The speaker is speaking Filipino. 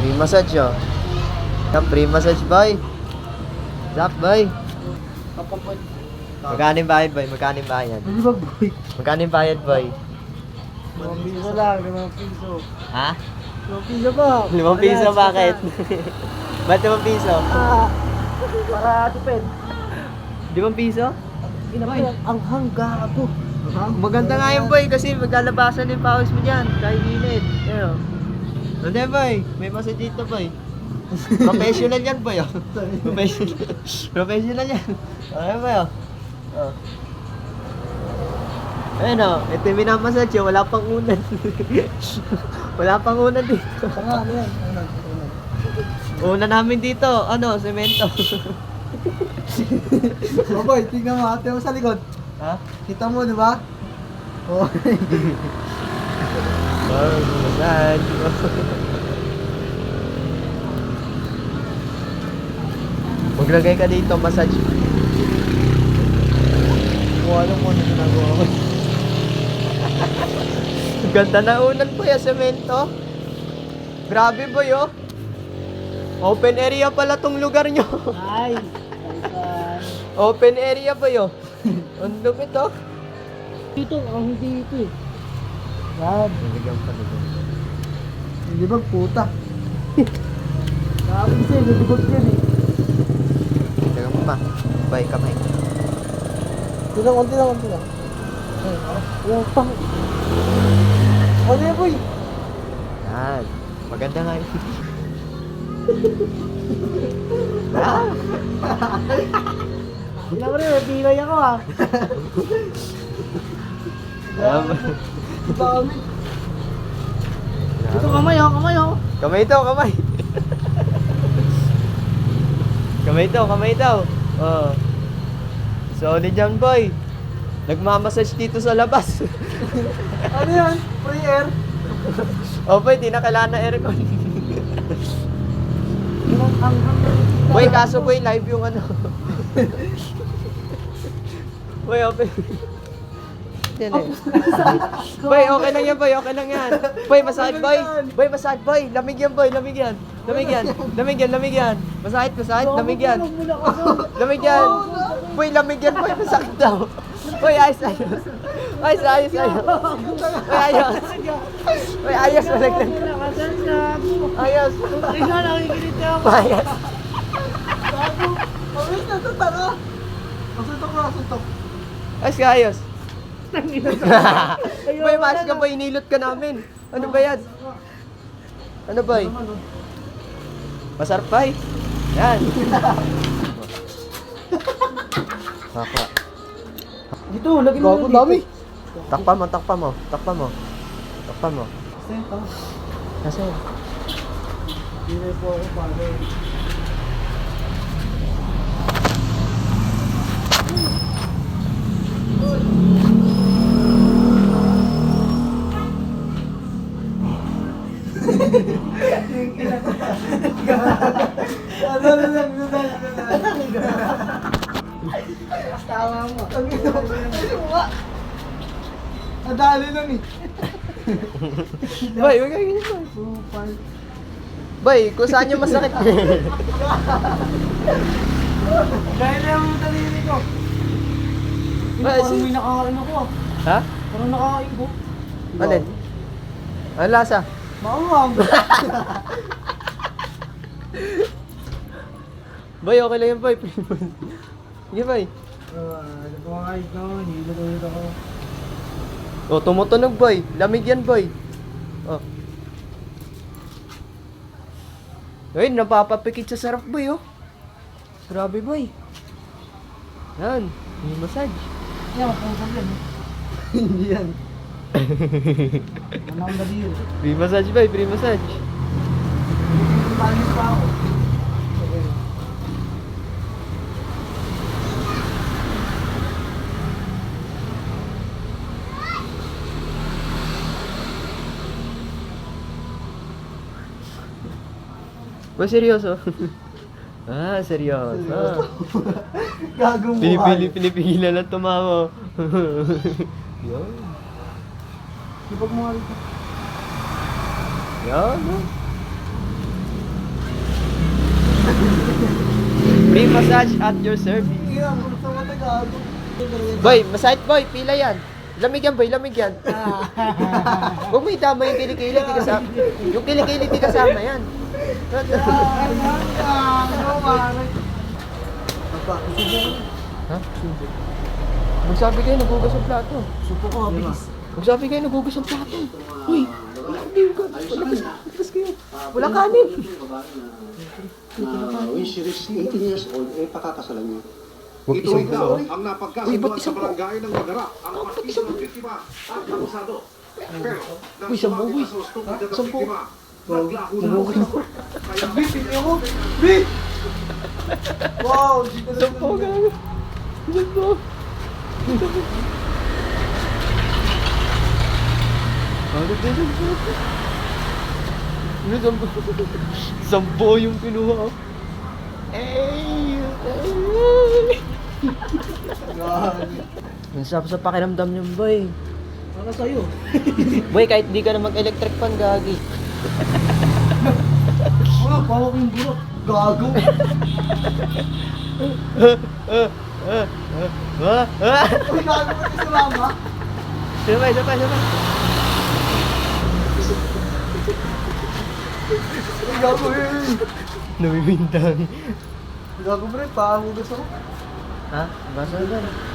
Free massage, oh. Yan, free massage, boy. Zap, boy. Kapapad. Magkano yung bayad, boy? Magkano yung bayad? Ano ba, boy? Magkano yung bayad, boy? 5 piso lang, 5 piso. Ha? 5 piso ba? 5 piso, bakit? Ba't 5 piso? Para tipid. 5 piso? Ang hanggago. Maganda nga yun, boy, kasi maglalabasan yung pawis mo dyan. Kahit init. Ayun. Hindi, boy. May massage dito, boy. Professional yan, boy. Oh. Professional yan. Okay, boy. Oh. Ayun, oh. Ito yung minamassage. Wala pang unan. Wala pang unan dito. Ano yan? Una namin dito, ano, semento. Oh, boy, tingnan mo, ate mo sa likod. Ha? Kita mo, di ba? Oh. Oh, massage. Maglagay ka dito, massage. Alam mo ano ginagawa ko. Ganda na unan po yung semento. Grabe boy, oh. Open area pala tong lugar nyo. Ay! Open area ba yun? Ang lupit, oh. Dito, hindi ito eh. Yan. Naligang pa nito. Hindi ba puta? Grabe siya, nalibag yan eh. Naligang pa. Bay, kamay. Konti lang. Yung pang... Ano yan, boy? Yan. Maganda nga yun. Ah! Wala ko rin, nabigay ako ah. Dami. Ito kamay oh. Kamay ito, kamay. Kamay ito. Oh. Solid yan, boy. Nagmamassage dito sa labas. Ano yan? Free air? Oh, boy, di na kailangan na aircon. Yung Boy, kaso boy, live yung ano. Boy, open. Yan eh. Boy, okay lang yan, boy. Okay lang yan. Boy, masakit, boy. Boy, masakit, boy. Lamig yan, boy. Lamig yan. Masakit. Lamig yan. Boy, lamig yan, boy. Masakit daw. Boy, ayos. Boy, ayos. Malaglag. Ayos. Ikaw nakikinig ako. Ayos. Mabit na ito, tanga. Masuntok. Ayos ka, ayos. Boy, maayos ka, boy. Inilot ka namin. Ano ba yan? Ano, boy? Masarap, boy. Yan. Kaka. Dito, lagi mo Gago, dito. dami. Takpan mo. Kasi, Hindi po ako pare. Tawa mo. Nadali lang eh. boy, wag ka ganyan, boy. Supal. Boy, kung saan yung masakit. Dahil na yung daliri ko. Parang may nakakain ako ah. Ha? Parang nakakain ko. Alin? Ano lasa? Maamam. Boy, okay lang yan, boy. Sige, boy. Ano po nga ito? Hilot ako. Oh, tumutunog, boy. Lamig yan, boy. Oh. Uy, napapapikit sa sarap, boy, oh. Grabe, boy. Yan. May massage. Yan, mapusap yan. Hindi yan. Ano ang daliri? Free massage, boy. Free massage. Panis pa ako. Boy, seryoso. Seryoso. Gagong buhay. Pinipigilan lang tumawa. Yan. Sipag mo nga rito. Yan, no? Free massage at your service. Iya, kung sa mga gago. Boy, masahit boy, pila yan. Lamig yan boy, lamig yan. Huwag mo itama yung kilikili, di kasama. Yung kilikili, di kasama yan. Ha? Magsabi kayo, nagugas ang plato. Supo ko, bilis. Magsabi kayo, nagugas ang plato. Uy, hindi ka. Wala kayo. Wala kanin. When she reached 18 years old, pakakasalan niya. Huwag Ito isang ikaw buo. ang Uy, ba't napagkasunduan sa isang buo? barangay ng Magarap, ang partido ng biktima at akusado. Pero, nang Uy, isang buo, sumagi uy. na sa hustong ng Isang buo. biktima, naglaho na Nagugas ang ako. Kaya, Bili ako! Bili! Wow, dito na Sampo, gago. Sampo. Agad na sampo. Ano sampo? Sampo yung kinuha. Ang sarap sa pakiramdam niyo, boy. Para sa'yo. Boy, kahit di ka na mag-electric fan, gagi. Wala, pawak yung burok. Gago. Uy, gago ka sa mama. Sabay, sabay, sabay. Uy, gago eh. Namimintang. Gago bro, pahugas ako. Ha? Basa na.